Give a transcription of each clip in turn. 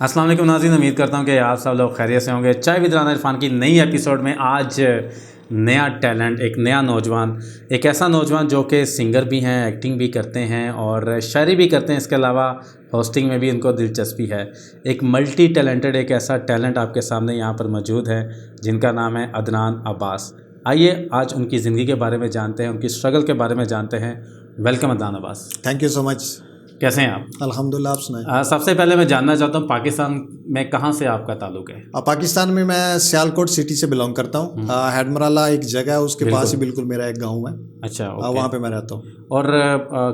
अस्सलाम वालेकुम नाज़रीन, उम्मीद करता हूँ कि आप सब लोग खैरियत से होंगे। चाय विद राना इरफान की नई एपिसोड में आज नया टैलेंट, एक नया नौजवान, एक ऐसा नौजवान जो कि सिंगर भी हैं, एक्टिंग भी करते हैं और शायरी भी करते हैं। इसके अलावा होस्टिंग में भी उनको दिलचस्पी है। एक मल्टी टैलेंटेड, एक ऐसा टैलेंट आपके सामने यहाँ पर मौजूद है जिनका नाम है अदनान अब्बास। आइए आज उनकी ज़िंदगी के बारे में जानते हैं, उनकी स्ट्रगल के बारे में जानते हैं। Welcome Adnan Abbas. Thank you so much. कैसे हैं आप? अल्हम्दुलिल्लाह, आप सुनाएं। सबसे पहले मैं जानना चाहता हूँ, पाकिस्तान में कहाँ से आपका ताल्लुक़ है? पाकिस्तान में मैं सियालकोट सिटी से बिलोंग करता हूँ। हेडमराला एक जगह है, उसके पास ही बिल्कुल मेरा एक गांव है। अच्छा, वहाँ पे मैं रहता हूँ। और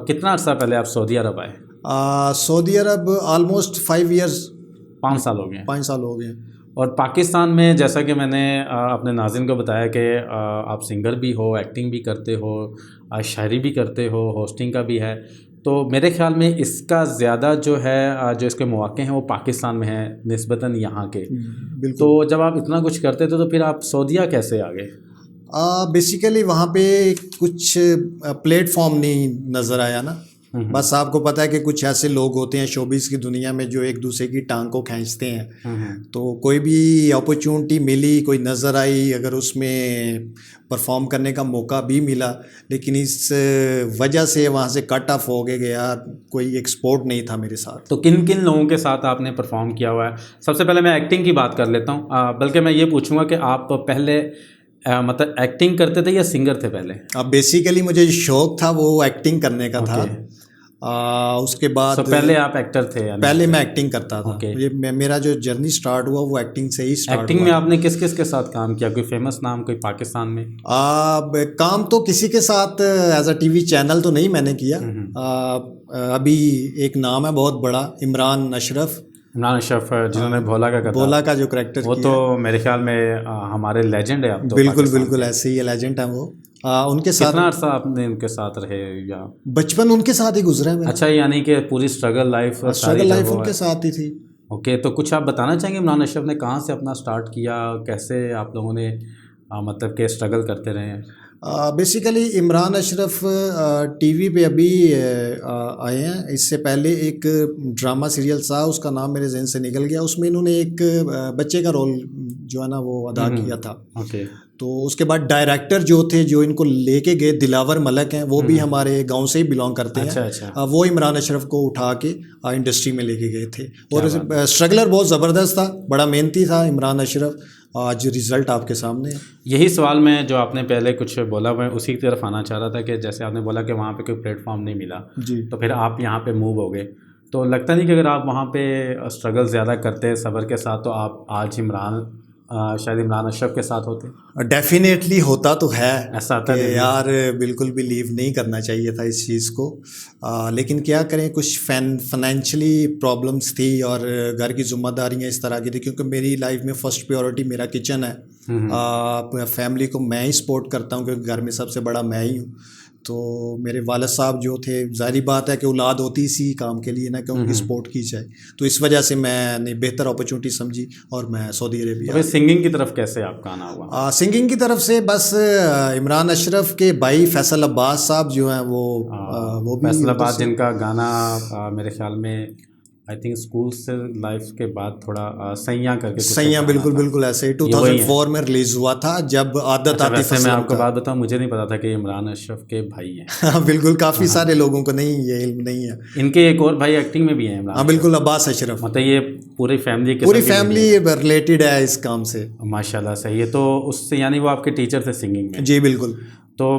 कितना अर्सा पहले आप सऊदी अरब आए? सऊदी अरब ऑलमोस्ट 5 ईयर्स, 5 साल हो गए। 5 साल हो गए। और पाकिस्तान में जैसा कि मैंने अपने नाज़रीन को बताया कि आप सिंगर भी हो, एक्टिंग भी करते हो, शायरी भी करते हो, होस्टिंग का भी है, तो मेरे ख़्याल में इसका ज़्यादा जो है जो इसके मौक़े हैं वो पाकिस्तान में है निस्बतन यहाँ के। तो जब आप इतना कुछ करते थे तो फिर आप सऊदीया कैसे आ गए? बेसिकली वहाँ पे कुछ प्लेटफॉर्म नहीं नज़र आया ना। बस आपको पता है कि कुछ ऐसे लोग होते हैं शोबिस की दुनिया में जो एक दूसरे की टांग को खींचते हैं। तो कोई भी अपॉर्चुनिटी मिली, कोई नज़र आई, अगर उसमें परफॉर्म करने का मौका भी मिला, लेकिन इस वजह से वहाँ से कट ऑफ हो गया, कोई एक्सपोर्ट नहीं था मेरे साथ। तो किन किन लोगों के साथ आपने परफॉर्म किया हुआ है? सबसे पहले मैं एक्टिंग की बात कर लेता हूँ, बल्कि मैं ये पूछूंगा कि आप पहले मतलब एक्टिंग करते थे या सिंगर थे पहले? अब बेसिकली मुझे शौक था वो एक्टिंग करने का था। उसके बाद पहले आप एक्टर थे यानी? पहले मैं एक्टिंग करता था। मेरा जो जर्नी स्टार्ट हुआ वो एक्टिंग से ही स्टार्ट एक्टिंग में आपने किस किस के साथ काम किया? कोई फेमस नाम कोई पाकिस्तान में? काम तो किसी के साथ एज अ टीवी चैनल तो नहीं मैंने किया। अभी एक नाम है बहुत बड़ा, इमरान अशरफ, जिन्होंने भोला का जो करेक्टर वो तो मेरे ख्याल में हमारे लेजेंड है। आप तो बिल्कुल ऐसे ही लेजेंड है वो। उनके साथ कितना अर्सा आपने उनके साथ रहे या बचपन उनके साथ ही गुजरा है मेरा। अच्छा, यानी कि पूरी स्ट्रगल लाइफ उनके साथ ही थी। ओके, तो कुछ आप बताना चाहेंगे इमरान अशरफ ने कहाँ से अपना स्टार्ट किया, कैसे आप लोगों ने मतलब के स्ट्रगल करते रहे हैं? बेसिकली इमरान अशरफ टीवी पे अभी आए हैं। इससे पहले एक ड्रामा सीरियल था, उसका नाम मेरे जहन से निकल गया, उसमें इन्होंने एक बच्चे का रोल जो है ना वो अदा किया था। ओके। तो उसके बाद डायरेक्टर जो थे, जो इनको लेके गए, दिलावर मलक हैं, वो भी हमारे गांव से ही बिलोंग करते हैं। अच्छा। वो इमरान अशरफ को उठा के इंडस्ट्री में लेके गए थे और स्ट्रगलर बहुत ज़बरदस्त था, बड़ा मेहनती था इमरान अशरफ। आज रिज़ल्ट आपके सामने है। यही सवाल मैं जो आपने पहले कुछ बोला मैं उसी की तरफ आना चाह रहा था कि जैसे आपने बोला कि वहाँ पे कोई प्लेटफॉर्म नहीं मिला जी, तो फिर आप यहाँ पे मूव हो गए। तो लगता नहीं कि अगर आप वहाँ पे स्ट्रगल ज़्यादा करते सब्र के साथ तो आप आज शायद इमरान अशरफ के साथ होते? डेफिनेटली होता तो है ऐसा आता कि यार बिल्कुल भी लीव नहीं करना चाहिए था इस चीज़ को। लेकिन क्या करें, कुछ फाइनेंशियली प्रॉब्लम्स थी और घर की जिम्मेदारियां इस तरह की थी, क्योंकि मेरी लाइफ में फ़र्स्ट प्रायोरिटी मेरा किचन है। फैमिली को मैं ही सपोर्ट करता हूँ क्योंकि घर में सबसे बड़ा मैं ही हूँ। तो मेरे वालिद साहब जो थे, जाहिर बात है कि औलाद होती इसी काम के लिए ना कि उनकी सपोर्ट की जाए, तो इस वजह से मैंने बेहतर अपॉर्चुनिटी समझी और मैं सऊदी अरेबिया। तो सिंगिंग की तरफ कैसे आपका आना हुआ? सिंगिंग की तरफ से बस इमरान अशरफ के भाई फैसल अब्बास साहब जो हैं वो भी फैसल अब्बास, जिनका गाना मेरे ख्याल में आई थिंक स्कूल से लाइफ के बाद थोड़ा सैयां करके सैयां, बिल्कुल ऐसे ही 2004 में रिलीज हुआ था जब आदत आती फसल। मैं आपको बात बताऊं, मुझे नहीं पता था कि इमरान अशरफ के भाई हैं। बिल्कुल, काफ़ी सारे लोगों को नहीं ये इल्म नहीं है। इनके एक और भाई एक्टिंग में भी हैं इमरान। बिल्कुल, अब्बास अशरफ। मतलब ये पूरी फैमिली रिलेटेड है इस काम से। माशाल्लाह, सही है। तो उससे यानी वो आपके टीचर थे सिंगिंग में? जी बिल्कुल। तो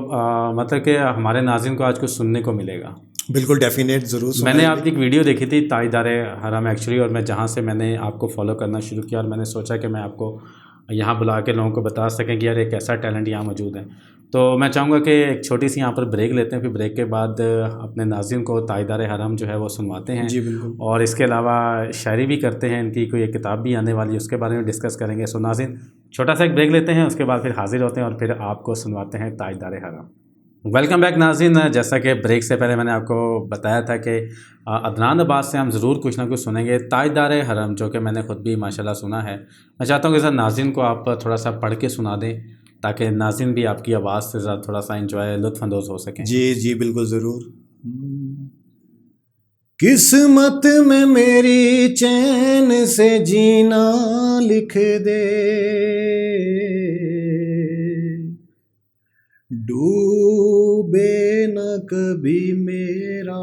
मतलब कि हमारे नाज़रीन को आज कुछ सुनने को मिलेगा। बिल्कुल, डेफिनेट ज़रूर। मैंने आपकी एक वीडियो देखी थी ताजदारे हरम एक्चुअली, और मैं जहाँ से मैंने आपको फॉलो करना शुरू किया और मैंने सोचा कि मैं आपको यहाँ बुला के लोगों को बता सकें कि यार एक ऐसा टैलेंट यहाँ मौजूद है। तो मैं चाहूँगा कि एक छोटी सी यहाँ पर ब्रेक लेते हैं, फिर ब्रेक के बाद अपने नाज़रीन को ताजदारे हरम जो है वो सुनवाते हैं। जी बिल्कुल। और इसके अलावा शायरी भी करते हैं, इनकी कोई एक किताब भी आने वाली है, उसके बारे में डिस्कस करेंगे। सो नाज़रीन, छोटा सा एक ब्रेक लेते हैं, उसके बाद फिर हाजिर होते हैं और फिर आपको सुनवाते हैं ताजदारे हरम। वेलकम बैक नाज़रीन। जैसा कि ब्रेक से पहले मैंने आपको बताया था कि अदनान अब्बास से हम ज़रूर कुछ ना कुछ सुनेंगे। ताजदारे हरम जो कि मैंने ख़ुद भी माशाल्लाह सुना है, मैं चाहता हूँ कि सर नाज़रीन को आप थोड़ा सा पढ़ के सुना दें ताकि नाज़रीन भी आपकी आवाज़ से थोड़ा सा इंजॉय लुत्फ़अंदोज़ हो सकें। जी बिल्कुल ज़रूर। किस्मत में मेरी चैन से जीना लिख दे, डूबे न कभी मेरा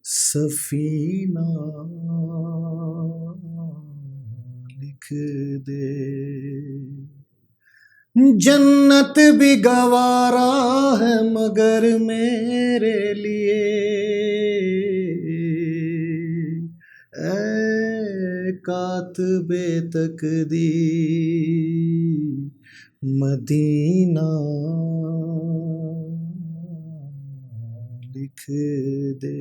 सफीना लिख दे। जन्नत भी गवारा है मगर मेरे लिए, ऐ कातबे तकदीर मदीना लिख दे।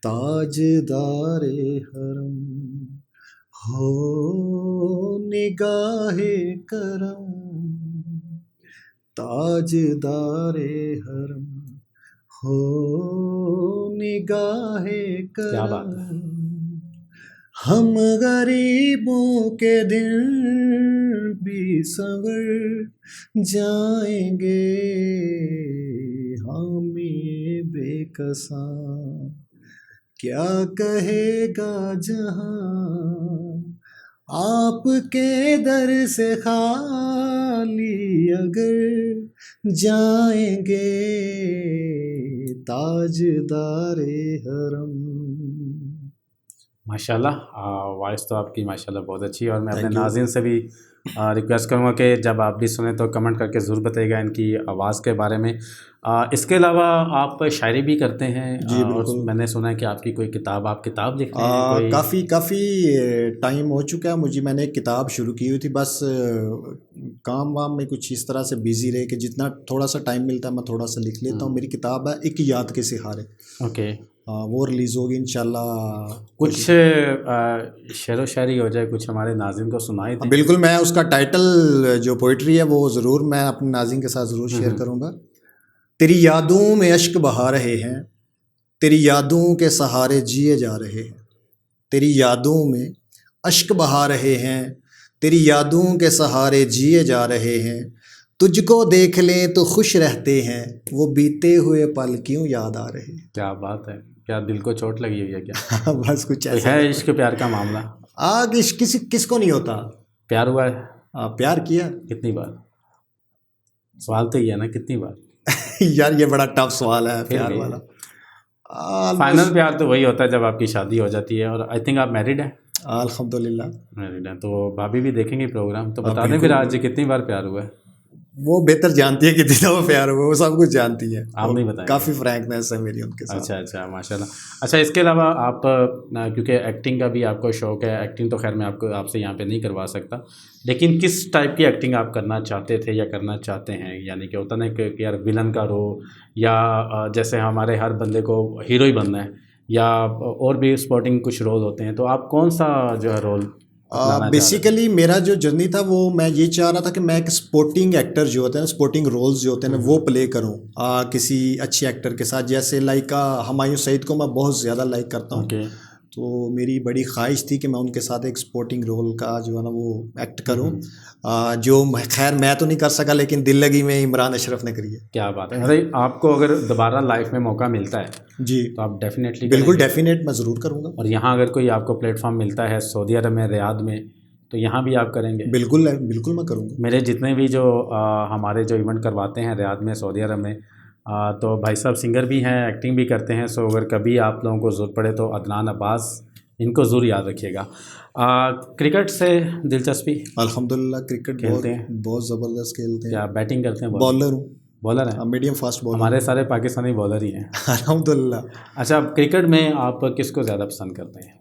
ताजदारे हरम हो निगाहे करम, ताजदारे हरम हो निगाहे क्या बात है। करम। हम गरीबों के दिन भी संवर जाएंगे, हम ये बेकसा क्या कहेगा जहां, आपके दर से खाली अगर जाएंगे, ताजदारे हरम। माशाल्लाह, वॉइस तो आपकी माशाल्लाह बहुत अच्छी है। और मैं अपने Thank you. नाज़रीन से भी रिक्वेस्ट करूँगा कि जब आप भी सुने तो कमेंट करके ज़रूर बताइएगा इनकी आवाज़ के बारे में। इसके अलावा आप शायरी भी करते हैं। जी, और बिल्कुल। मैंने सुना है कि आपकी कोई किताब, आप किताब लिख रहे हैं कोई? काफ़ी टाइम हो चुका है मुझे, मैंने एक किताब शुरू की हुई थी, बस काम वाम में कुछ इस तरह से बिजी रहे कि जितना थोड़ा सा टाइम मिलता है मैं थोड़ा सा लिख लेता हूँ। मेरी किताब है एक याद के सहारे, ओके। वो रिलीज़ होगी इंशाल्लाह। कुछ शेर व शायरी हो जाए, कुछ हमारे नाज़रीन को सुनाई दें। बिल्कुल, मैं उसका टाइटल जो पोइट्री है वो ज़रूर मैं अपने नाज़रीन के साथ ज़रूर शेयर करूँगा। तेरी यादों में अश्क बहा रहे हैं, तेरी यादों के सहारे जिए जा रहे हैं, तेरी यादों में अश्क बहा रहे हैं, तेरी यादों के सहारे जिए जा रहे हैं, तुझको देख लें तो खुश रहते हैं, वो बीते हुए पल क्यों याद आ रहे हैं। क्या बात है, क्या दिल को चोट लगी हुई है क्या? बस कुछ कोई ऐसा है इश्क प्यार का मामला? आग इश्क किसको नहीं होता। प्यार हुआ है? प्यार किया कितनी बार? सवाल तो ये है ना, कितनी बार? यार ये बड़ा टफ सवाल है फिर प्यार भी वाला। फाइनल प्यार तो वही होता है जब आपकी शादी हो जाती है। और आई थिंक आप मैरिड हैं? अल्हम्दुलिल्लाह। मैरिड हैं तो भाभी भी देखेंगे प्रोग्राम, तो बता दें बिल्कुल। फिर आज कितनी बार प्यार हुआ है? वो बेहतर जानती है कितना वो प्यार हुआ, वो सब कुछ जानती है। आप नहीं बताएंगे? काफ़ी फ्रैंकनेस है मेरी उनके साथ। अच्छा अच्छा, माशाल्लाह। अच्छा, इसके अलावा आप क्योंकि एक्टिंग का भी आपको शौक़ है, एक्टिंग तो खैर मैं आपसे यहाँ पे नहीं करवा सकता, लेकिन किस टाइप की एक्टिंग आप करना चाहते थे या करना चाहते हैं? यानी कि होता ना कि यार विलन का रोल, या जैसे हमारे हर बंदे को हीरो ही बनना है, या और भी स्पोर्टिंग कुछ रोल होते हैं, तो आप कौन सा जो है रोल अपनाना चाह रहे थे? बेसिकली मेरा जो जर्नी था वो मैं ये चाह रहा था कि मैं एक स्पोर्टिंग एक्टर जो होते हैं ना, स्पोर्टिंग रोल्स जो होते हैं ना, वो प्ले करूं किसी अच्छे एक्टर के साथ। जैसे लाइक हुमायूं सईद को मैं बहुत ज़्यादा लाइक करता हूं। ओके। तो मेरी बड़ी ख्वाहिश थी कि मैं उनके साथ एक स्पोर्टिंग रोल का जो है ना वो एक्ट करूं, जो खैर मैं तो नहीं कर सका, लेकिन दिल लगी में इमरान अशरफ ने करी है। क्या बात है। अरे आपको अगर दोबारा लाइफ में मौका मिलता है जी तो आप डेफिनेटली बिल्कुल, डेफिनेट मैं ज़रूर करूँगा। और यहाँ अगर कोई आपको प्लेटफॉर्म मिलता है सऊदी अरब में, रियाद में, तो यहाँ भी आप करेंगे? बिल्कुल बिल्कुल मैं करूँगा। मेरे जितने भी जो हमारे जो इवेंट करवाते हैं रियाद में, सऊदी अरब में, तो भाई साहब सिंगर भी हैं, एक्टिंग भी करते हैं। सो अगर कभी आप लोगों को ज़रूरत पड़े तो अदनान अब्बास, इनको ज़रूर याद रखिएगा। क्रिकेट से दिलचस्पी? अल्हम्दुलिल्लाह क्रिकेट खेलते हैं? बहुत ज़बरदस्त खेलते हैं। क्या बैटिंग करते हैं? बॉलर हूँ, बॉलर हैं? Medium fast bowler. हमारे सारे पाकिस्तानी बॉलर ही हैं। अल्हम्दुलिल्लाह। अच्छा, क्रिकेट में आप किसको ज़्यादा पसंद करते हैं?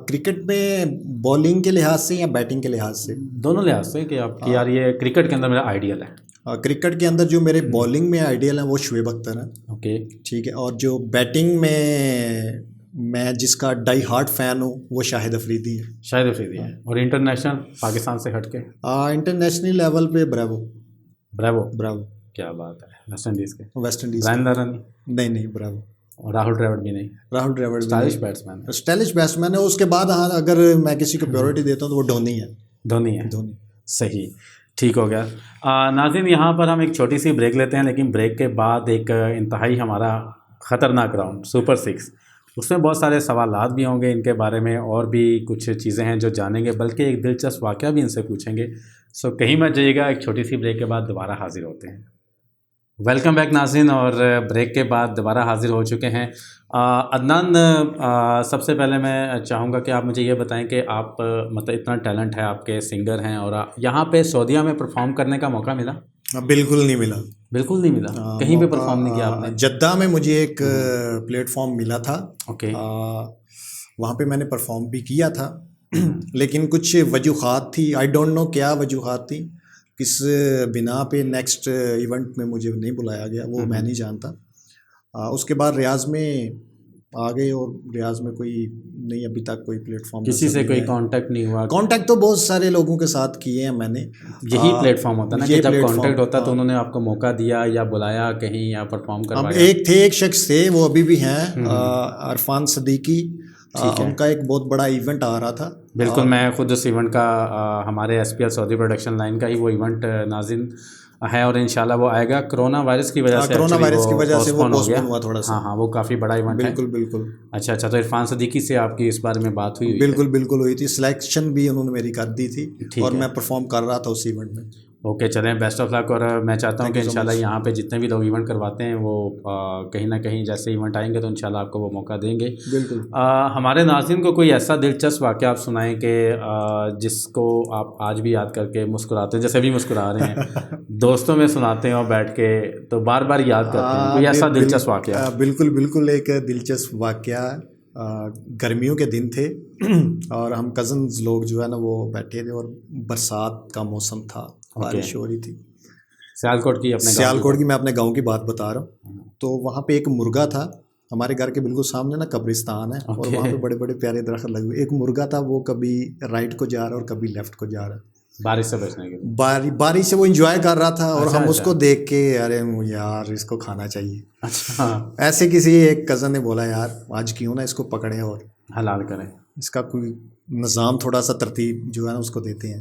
क्रिकेट में बॉलिंग के लिहाज से या बैटिंग के लिहाज से? दोनों लिहाज से कि आपकी यार ये क्रिकेट के अंदर मेरा आइडियल है। क्रिकेट के अंदर जो मेरे बॉलिंग में आइडियल है वो शुएब अख्तर है। ओके। ठीक है, और जो बैटिंग में मैं जिसका डाई हार्ट फ़ैन हूँ वो शाहिद अफरीदी है। शाहिद अफरीदी है। और इंटरनेशनल पाकिस्तान से हट के? इंटरनेशनल लेवल पे ब्रावो। ब्रावो? ब्रावो। क्या बात है। वेस्ट इंडीज़ के? West Indies. ब्रायन लारा नहीं? नहीं ब्रावो। और राहुल द्रविड़ भी नहीं? Rahul Dravid stylish batsman? Stylish batsman है। उसके बाद हाँ, अगर मैं किसी को प्रायोरिटी देता हूँ तो वो धोनी है। धोनी है? धोनी। सही, ठीक हो गया। नाज़रीन, यहाँ पर हम एक छोटी सी ब्रेक लेते हैं, लेकिन ब्रेक के बाद एक इंतहाई हमारा ख़तरनाक राउंड सुपर 6, उसमें बहुत सारे सवालात भी होंगे इनके बारे में और भी कुछ चीज़ें हैं जो जानेंगे, बल्कि एक दिलचस्प वाक़या भी इनसे पूछेंगे। सो कहीं मत जाइएगा, एक छोटी सी ब्रेक के बाद दोबारा हाजिर होते हैं। वेलकम बैक नाज़रीन, और ब्रेक के बाद दोबारा हाजिर हो चुके हैं। अदनान, सबसे पहले मैं चाहूँगा कि आप मुझे ये बताएं कि आप मतलब इतना टैलेंट है, आपके सिंगर हैं, और यहाँ पे सऊदीया में परफॉर्म करने का मौका मिला? बिल्कुल नहीं मिला। बिल्कुल नहीं मिला? कहीं पे परफॉर्म नहीं किया आपने? जद्दा में मुझे एक प्लेटफॉर्म मिला था। ओके। वहाँ पे मैंने परफॉर्म भी किया था लेकिन कुछ वजूहात थी, आई डोंट नो क्या वजूहात थी, किस बिना पे नेक्स्ट इवेंट में मुझे नहीं बुलाया गया, वो मैं नहीं जानता। उसके बाद रियाज में आ गए और रियाज में कोई नहीं, अभी तक कोई प्लेटफॉर्म किसी से कोई कांटेक्ट नहीं हुआ? कांटेक्ट तो बहुत सारे लोगों के साथ किए हैं मैंने। यही प्लेटफॉर्म होता है ना कि जब कांटेक्ट होता तो उन्होंने आपको मौका दिया या बुलाया कहीं या परफॉर्म करवाया? एक शख्स थे, वो अभी भी हैं, अरफान सदीकी। उनका एक बहुत बड़ा इवेंट आ रहा था। बिल्कुल, मैं खुद उस इवेंट का हमारे SPL सऊदी प्रोडक्शन लाइन का ही वो इवेंट नाज़रीन है, और इंशाल्लाह वो आएगा। कोरोना वायरस की वजह से वो पोस्टपोन हुआ थोड़ा सा। हाँ, वो काफ़ी बड़ा इवेंट है। बिल्कुल। अच्छा, तो इरफान सदीकी से आपकी इस बारे में बात हुई? बिल्कुल हुई थी। सिलेक्शन भी उन्होंने मेरी कर दी थी और मैं परफॉर्म कर रहा था उस इवेंट में। ओके, चलें, बेस्ट ऑफ लक। और मैं चाहता हूँ कि इंशाल्लाह यहाँ पे जितने भी लोग इवेंट करवाते हैं वो कहीं ना कहीं जैसे इवेंट आएंगे तो इंशाल्लाह आपको वो मौका देंगे। बिल्कुल। हमारे नाज़रीन को कोई ऐसा दिलचस्प वाक़या आप सुनाएं कि जिसको आप आज भी याद करके मुस्कुराते हैं, जैसे अभी मुस्कुरा रहे हैं दोस्तों में सुनाते हैं और बैठ के तो बार बार याद करते हैं, कोई ऐसा दिलचस्प वाक़या? बिल्कुल एक दिलचस्प वाक़या। गर्मियों के दिन थे और हम कज़न्स लोग जो है ना वो बैठे थे और बरसात का मौसम था, बारिश हो रही थी। सियालकोट की मैं अपने गांव की बात बता रहा हूँ। तो वहाँ पे एक मुर्गा था, हमारे घर के बिल्कुल सामने ना कब्रिस्तान है और वहाँ पे बड़े बड़े प्यारे दरख्त लगे हुए। एक मुर्गा था, वो कभी राइट को जा रहा और कभी लेफ्ट को जा रहा, बारिश से बचने के बारिश से वो एंजॉय कर रहा था। और हम उसको देख के अरे यार इसको खाना चाहिए। अच्छा। ऐसे किसी एक कज़न ने बोला यार आज क्यों ना इसको पकड़ें और हलाल करें, इसका कोई निज़ाम थोड़ा सा तरतीब जो है ना उसको देते हैं।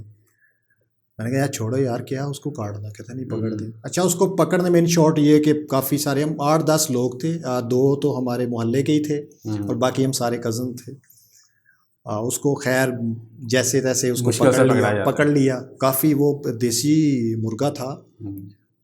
मैंने कहा यार छोड़ो यार, क्या उसको काटना, कहता नहीं पकड़ते। अच्छा, उसको पकड़ने में इन शॉर्ट ये कि काफ़ी सारे, हम 8-10 लोग थे, 2 तो हमारे मोहल्ले के ही थे और बाकी हम सारे कज़न थे। उसको खैर जैसे तैसे उसको पकड़ लिया। काफ़ी वो देसी मुर्गा था,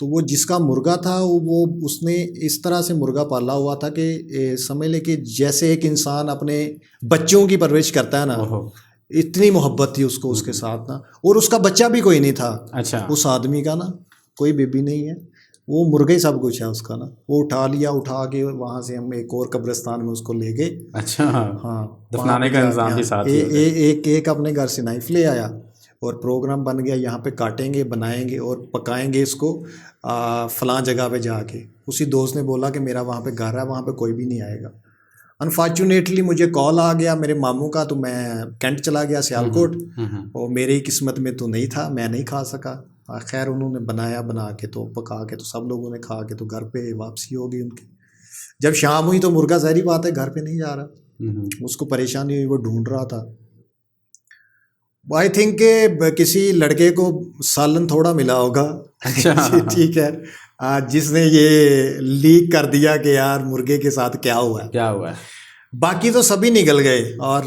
तो वो जिसका मुर्गा था वो उसने इस तरह से मुर्गा पाला हुआ था कि समझ ले कि जैसे एक इंसान अपने बच्चों की परवरिश करता है ना, इतनी मोहब्बत थी उसको उसके साथ ना। और उसका बच्चा भी कोई नहीं था। अच्छा। उस आदमी का ना कोई बेबी नहीं है, वो मुर्गा ही सब कुछ है उसका ना। वो उठा के वहाँ से हम एक और कब्रिस्तान में उसको ले गए। अच्छा। हाँ, दफनाने का इंतजाम भी साथ ही एक अपने घर से नाइफ ले आया और प्रोग्राम बन गया, यहाँ पे काटेंगे, बनाएंगे और पकाएंगे इसको फलां जगह पे जाके। उसी दोस्त ने बोला कि मेरा वहाँ पे घर है, वहाँ पे कोई भी नहीं आएगा। अनफॉर्चुनेटली मुझे कॉल आ गया मेरे मामू का, तो मैं कैंट चला गया सियालकोट, और मेरी किस्मत में तो नहीं था, मैं नहीं खा सका। खैर उन्होंने बना के तो पका के तो सब लोगों ने खा के तो घर पे वापसी हो गई उनकी। जब शाम हुई तो मुर्गा ज़ाहिर बात है घर पे नहीं जा रहा, उसको परेशानी हुई, वो ढूंढ रहा था। आई थिंक किसी लड़के को सालन थोड़ा मिला होगा। अच्छा। ठीक है, जिसने ये लीक कर दिया कि यार मुर्गे के साथ क्या हुआ है। बाकी तो सभी निकल गए। और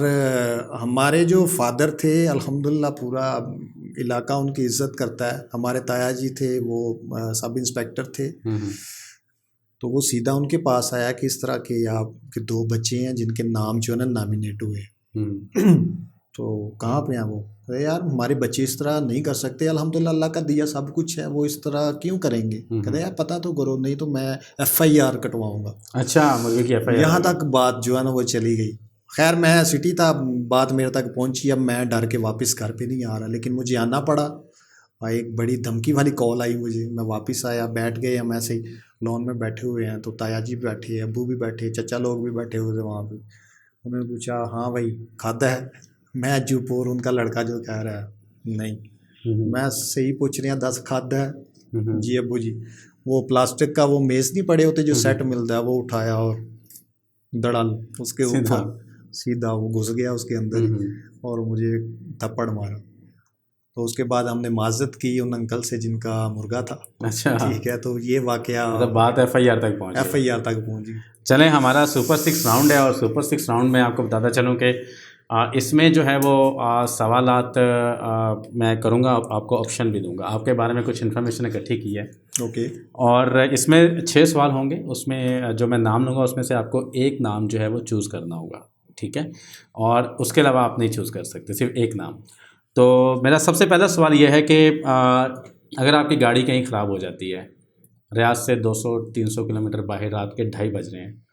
हमारे जो फादर थे अल्हम्दुलिल्लाह पूरा इलाका उनकी इज्जत करता है। हमारे ताया जी थे, वो सब इंस्पेक्टर थे, तो वो सीधा उनके पास आया कि इस तरह के आपके 2 बच्चे हैं जिनके नाम जो है ना नॉमिनेट हुए। तो कहाँ पे हैं वो? अरे यार हमारे बच्चे इस तरह नहीं कर सकते, अल्हम्दुलिल्लाह अल्लाह का दिया सब कुछ है, वो इस तरह क्यों करेंगे? कहते यार पता तो करो, नहीं तो मैं FIR कटवाऊँगा। अच्छा, मुर्गे की FIR? यहाँ तक बात जो है ना वो चली गई। खैर मैं सिटी था, बात मेरे तक पहुँची। अब मैं डर के वापस घर पे नहीं आ रहा, लेकिन मुझे आना पड़ा। एक बड़ी धमकी वाली कॉल आई मुझे, मैं वापस आया, बैठ गए हम ऐसे ही लॉन में बैठे हुए हैं, तो ताया जी बैठे, अब्बू भी बैठे, चचा लोग भी बैठे हुए थे वहाँ पे। उन्होंने पूछा हाँ भाई खादा है? मैं चुप, और उनका लड़का जो कह रहा है नहीं। मैं सही पूछ रही हूँ 10 खादा है? जी अब्बू जी। वो प्लास्टिक का वो मेज़ नहीं पड़े होते जो सेट मिलता है, वो उठाया और दड़ल उसके ऊपर सीधा वो घुस गया उसके अंदर और मुझे थप्पड़ मारा। तो उसके बाद हमने माजत की उन अंकल से जिनका मुर्गा था। अच्छा, ठीक है, तो ये वाकया मतलब बात FIR तक पहुंची। FIR तक पहुंची। चलें, हमारा सुपर 6 राउंड है और सुपर 6 राउंड में आपको बताता चलूं कि इसमें जो है वो सवालात मैं करूंगा, आपको ऑप्शन भी दूंगा, आपके बारे में कुछ इन्फॉर्मेशन इकट्ठी की है। ओके। और इसमें 6 सवाल होंगे, उसमें जो मैं नाम लूँगा उसमें से आपको एक नाम जो है वो चूज़ करना होगा, ठीक है, और उसके अलावा आप नहीं चूज़ कर सकते, सिर्फ एक नाम। तो मेरा सबसे पहला सवाल ये है कि अगर आपकी गाड़ी कहीं ख़राब हो जाती है, रियाद से 200-300 किलोमीटर बाहर, रात के 2:30 बज रहे हैं,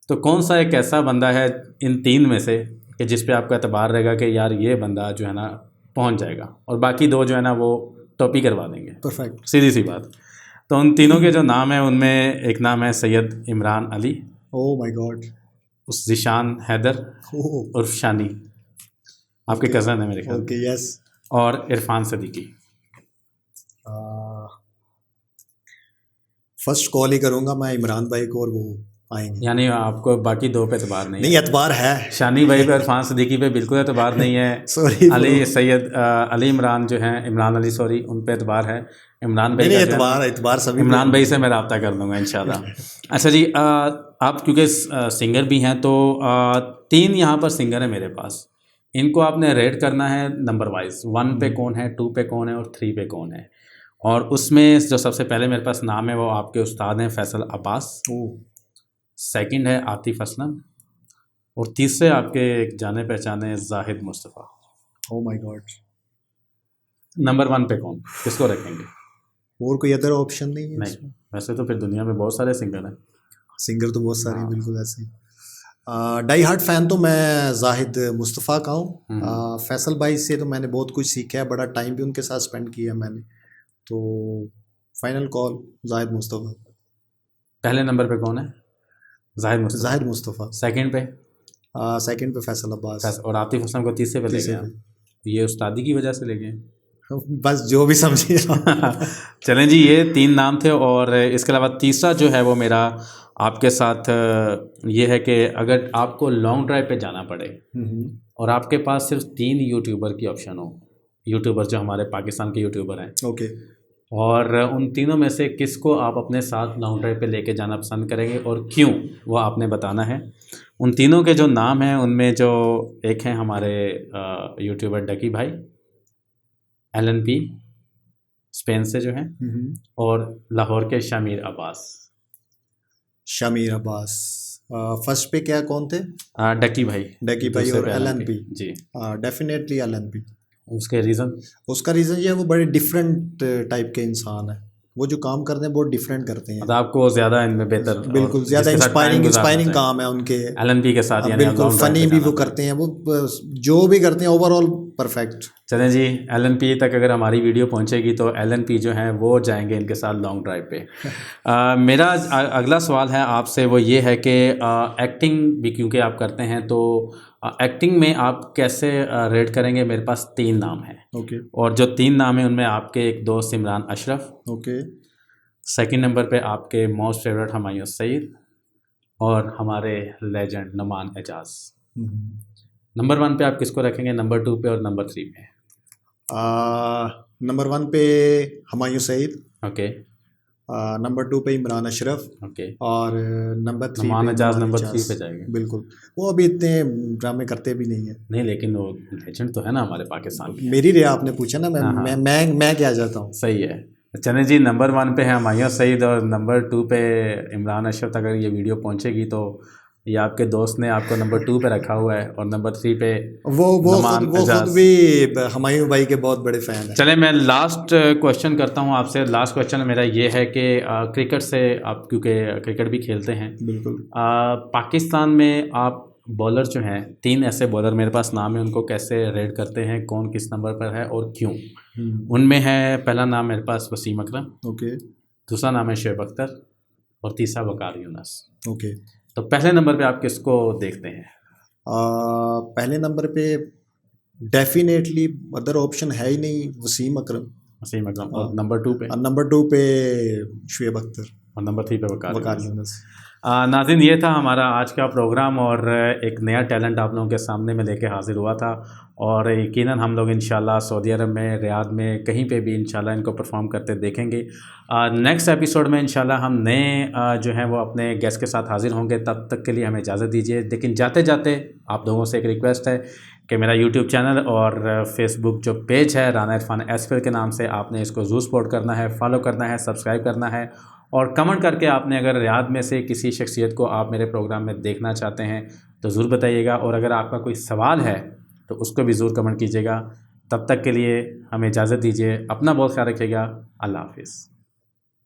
तो कौन सा एक ऐसा बंदा है इन 3 में से कि जिस पे आपका एतबार रहेगा कि यार ये बंदा जो है ना पहुंच जाएगा, और बाकी 2 जो है ना वो टॉपी करवा देंगे। परफेक्ट। सीधी सी बात। तो उन तीनों के जो नाम हैं उनमें एक नाम है Syed Imran Ali, oh my God. उस ज़िशान हैदर ओह। उर्फ शानी, आपके कज़न है मेरे ख्याल में, ओके, यस। और इरफान सदीकी। फर्स्ट कॉल ही करूंगा मैं इमरान भाई को और वो आएंगे। यानी आपको बाकी 2 पे एतबार नहीं नहीं, है? एतबार है। शानी भाई पे, इरफान सदीकी पे बिल्कुल एतबार नहीं है। सॉरी। अली सैयद अली इमरान जो हैं, इमरान अली सॉरी, उन पे एतबार है। इमरान भाई नहीं, का जो है ना, एतबार सभी इमरान भाई से मैं रब्ता कर दूंगा इंशाल्लाह। अच्छा जी, आप क्योंकि सिंगर भी हैं तो 3 यहाँ पर सिंगर हैं मेरे पास, इनको आपने रेट करना है नंबर वाइज, 1 पे कौन है, 2 पे कौन है और 3 पे कौन है। और उसमें जो सबसे पहले मेरे पास नाम है वो आपके उस्ताद हैं फैसल अब्बास, सेकंड है आतिफ असलम, और तीसरे आपके एक जाने पहचाने Zahid Mustafa. Oh my God. Number 1 पे कौन, किसको रखेंगे? और कोई अदर ऑप्शन नहीं है? नहीं, वैसे तो फिर दुनिया में बहुत सारे सिंगर हैं। सिंगर तो बहुत सारे हैं, हाँ। बिल्कुल ऐसे। डाई हार्ट फैन तो मैं जाहिद मुस्तफ़ा का हूँ। फैसल भाई से तो मैंने बहुत कुछ सीखा है, बड़ा टाइम भी उनके साथ स्पेंड किया मैंने, तो फाइनल कॉल जाहिद मुस्तफ़ा। पहले नंबर पे कौन है? जाहिद मुस्तफ़ा। सेकंड पे? सेकंड पे फैसल अब्बास। और आतिफ असलम को तीसरे पे ले गए आप? ये उस्तादी की वजह से ले गए? बस जो भी समझिए। चलें जी, ये 3 नाम थे, और इसके अलावा तीसरा जो है वो मेरा आपके साथ ये है कि अगर आपको लॉन्ग ड्राइव पे जाना पड़े और आपके पास सिर्फ 3 यूट्यूबर की ऑप्शन हो, यूट्यूबर जो हमारे पाकिस्तान के यूट्यूबर हैं, ओके, और उन तीनों में से किसको आप अपने साथ लॉन्ग ड्राइव पे लेके जाना पसंद करेंगे और क्यों, वो आपने बताना है। उन तीनों के जो नाम हैं उनमें जो एक हैं हमारे यूट्यूबर डकी भाई, LNP स्पेन से जो हैं, और लाहौर के शमीर अब्बास। फर्स्ट पे क्या कौन थे? डकी भाई। डकी भाई और LNP। जी, डेफिनेटली LNP। उसके रीज़न? उसका रीज़न ये है वो बड़े डिफरेंट टाइप के इंसान है, वो जो काम करते हैं बहुत डिफरेंट करते हैं, मतलब आपको ज़्यादा इनमें बेहतर, बिल्कुल ज़्यादा इंस्पायरिंग काम है उनके। LNP के साथ यानी बिल्कुल फनी भी वो करते हैं, वो जो भी करते हैं ओवरऑल परफेक्ट। चलें जी, LNP तक अगर हमारी वीडियो पहुंचेगी तो LNP जो हैं वो जाएंगे इनके साथ लॉन्ग ड्राइव पे। मेरा अगला सवाल है आपसे, वो ये है कि एक्टिंग भी क्योंकि आप करते हैं, तो एक्टिंग में आप कैसे रेट करेंगे? मेरे पास 3 नाम हैं, ओके, और जो 3 नाम हैं उनमें आपके एक दोस्त Imran Ashraf, okay, second number पे आपके मोस्ट फेवरेट हुमायूं सईद, और हमारे लेजेंड नुमान एजाज। नंबर 1 पे आप किसको रखेंगे, नंबर 2 पे और नंबर 3 पे? नंबर 1 पे हुमायूं सईद, ओके, नंबर 2 पे इमरान अशरफ, ओके, और नंबर 3 नुमान पे एजाज नुमान नंबर एजाज। 3 पे जाएंगे? बिल्कुल, वो अभी इतने ड्रामे करते भी नहीं है। नहीं, लेकिन वो लेजेंड तो है ना हमारे पाकिस्तान के। मेरी रिया आपने पूछा ना, हाँ, हाँ। मैं क्या चाहता हूँ। सही है। चलें जी, नंबर 1 पे है हुमायूं सईद और नंबर 2 पे इमरान अशरफ। अगर ये वीडियो पहुंचेगी तो ये आपके दोस्त ने आपको नंबर 2 पे रखा हुआ है, और नंबर 3 पे वो खुद भी हुमायूं भाई के बहुत बड़े फ़ैन हैं। चले, मैं लास्ट क्वेश्चन करता हूँ आपसे। लास्ट क्वेश्चन मेरा ये है कि क्रिकेट से आप, क्योंकि क्रिकेट भी खेलते हैं, बिल्कुल, पाकिस्तान में आप बॉलर जो हैं, 3 ऐसे बॉलर मेरे पास नाम है, उनको कैसे रेट करते हैं, कौन किस नंबर पर है और क्यों? उनमें है, पहला नाम मेरे पास वसीम अकरम, ओके, दूसरा नाम है शुएब अख्तर, और तीसरा वकार यूनुस। ओके। तो पहले नंबर पे आप किसको देखते हैं? पहले नंबर पे डेफिनेटली अदर ऑप्शन है ही नहीं, वसीम अकरम। वसीम अकरम। और नंबर 2 पे? और नंबर 2 पे शुएब अख्तर, और नंबर 3 पे वकार वकार यूनुस। यूनुस। नाज़रीन, ये था हमारा आज का प्रोग्राम और एक नया टैलेंट आप लोगों के सामने में लेके हाज़िर हुआ था। और यकीनन हम लोग इंशाल्लाह सऊदी अरब में, रियाद में, कहीं पे भी इंशाल्लाह इनको परफॉर्म करते देखेंगे। नेक्स्ट एपिसोड में इंशाल्लाह हम नए जो हैं वो अपने गेस्ट के साथ हाज़िर होंगे। तब तक के लिए हमें इजाज़त दीजिए। लेकिन जाते जाते आप लोगों से एक रिक्वेस्ट है कि मेरा यूट्यूब चैनल और फेसबुक जो पेज है राना इरफान एसफिल के नाम से, आपने इसको ज़रूर सपोर्ट करना है, फॉलो करना है, सब्सक्राइब करना है और कमेंट करके आपने अगर रियाद में से किसी शख्सियत को आप मेरे प्रोग्राम में देखना चाहते हैं तो ज़रूर बताइएगा। और अगर आपका कोई सवाल है तो उसको भी ज़रूर कमेंट कीजिएगा। तब तक के लिए हमें इजाज़त दीजिए। अपना बहुत ख्याल रखिएगा। अल्लाह हाफ़िज़।